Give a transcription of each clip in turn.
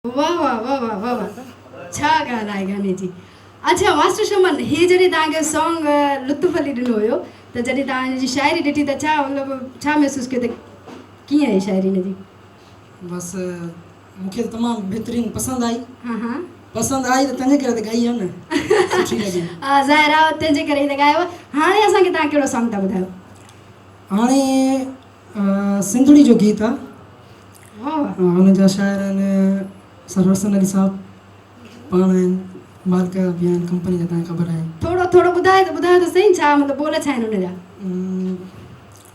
वाह वाह वाह वाह वाह वाह छा ॻाल्हि आहे गाने जी। अच्छा मास्टर शमन, ही जॾहिं तव्हांखे सॉन्ग लुत्फ़ अली ॾिनो हुयो त जॾहिं तव्हांजी शाइरी ॾिठी त छा मतिलबु छा महसूसु कयो त कीअं आहे शाइरी हिन जी? बसि मूंखे तमामु बहितरीनु पसंदि आई। हाँ हाँ पसंदि आई त तंहिंजे करे त ॻाई आहे न। सुठी लॻी। हा ज़ाहिर आहे तंहिंजे करे ई त ॻायो। हाणे असांखे तव्हां कहिड़ो सॉन्ग था ॿुधायो? हाणे सिंधड़ी जो गीत आहे। वाह वाह हुन जा शाइर आहिनि सरवर हसन अली साहब, पाण आहिनि, मालिक बि आहिनि कंपनी जा, तव्हांखे ख़बर आहे। थोरो थोरो ॿुधायो त सही, छा मतिलबु ॿोल छा आहिनि हुन जा?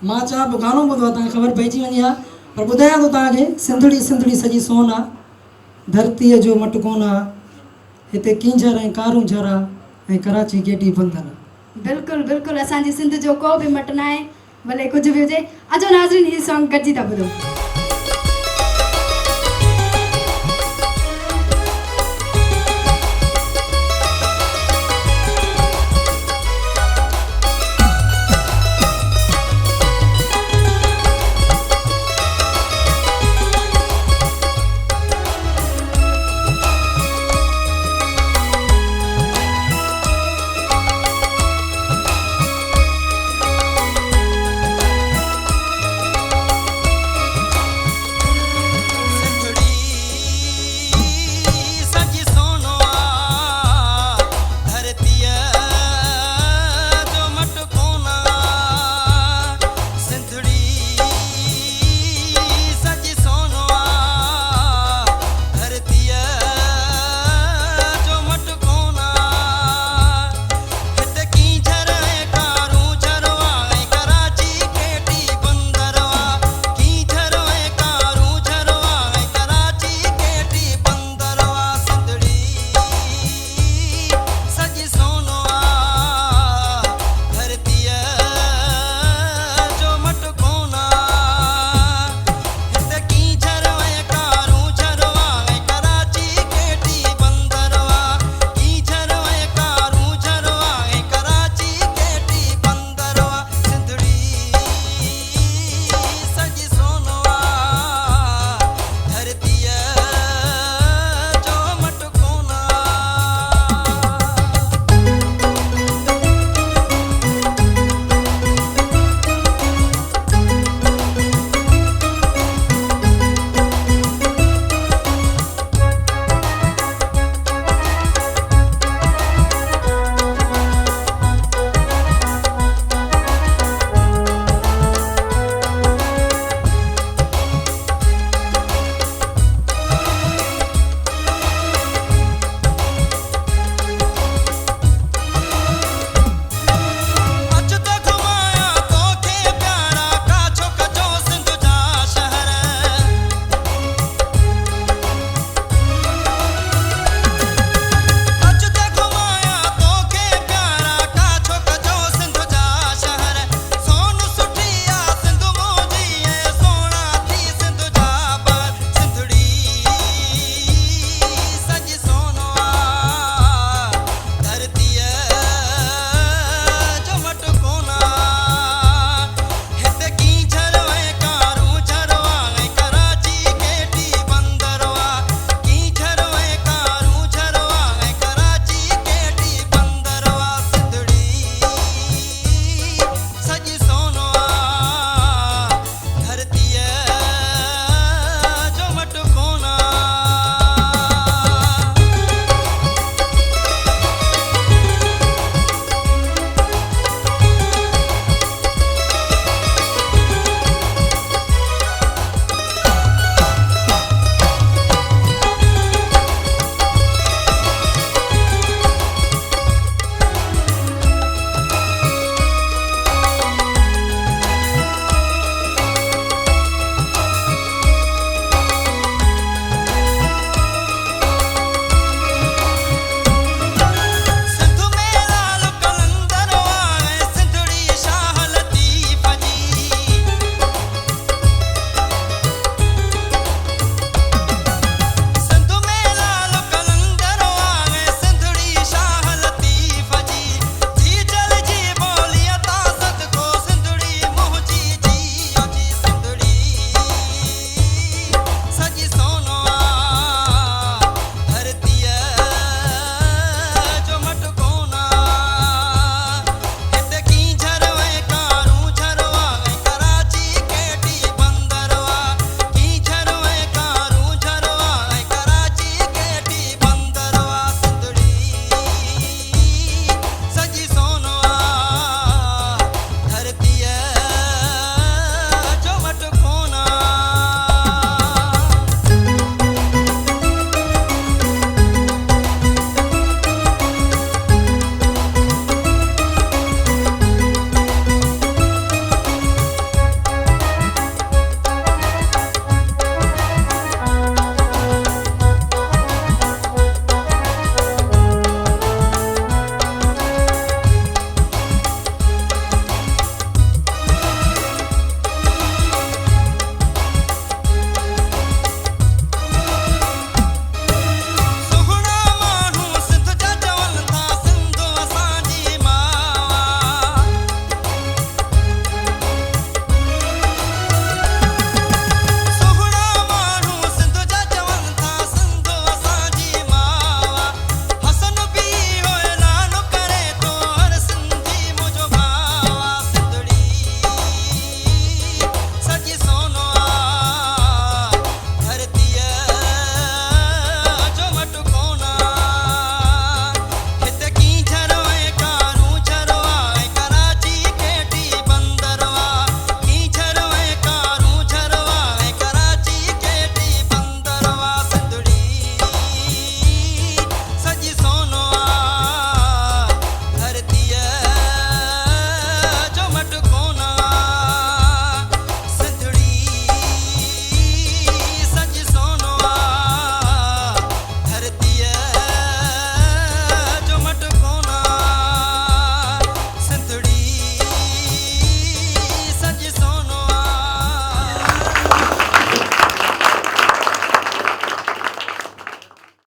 मां चवां पोइ गानो ॿुधो आहे तव्हांखे ख़बर पइजी वञे हा, पर ॿुधायां थो तव्हांखे। सिंधड़ी सिंधड़ी सॼी सोन आहे, धरतीअ जो मटकोन आहे, हिते किंझर ऐं कारूं झरा ऐं कराची गेटी बंदर। बिल्कुलु बिल्कुलु, असांजी सिंध जो को बि मट न आहे, भले कुझु बि हुजे। अचो नाज़रीन, ही सॉन्ग गॾिजी था ॿुधो।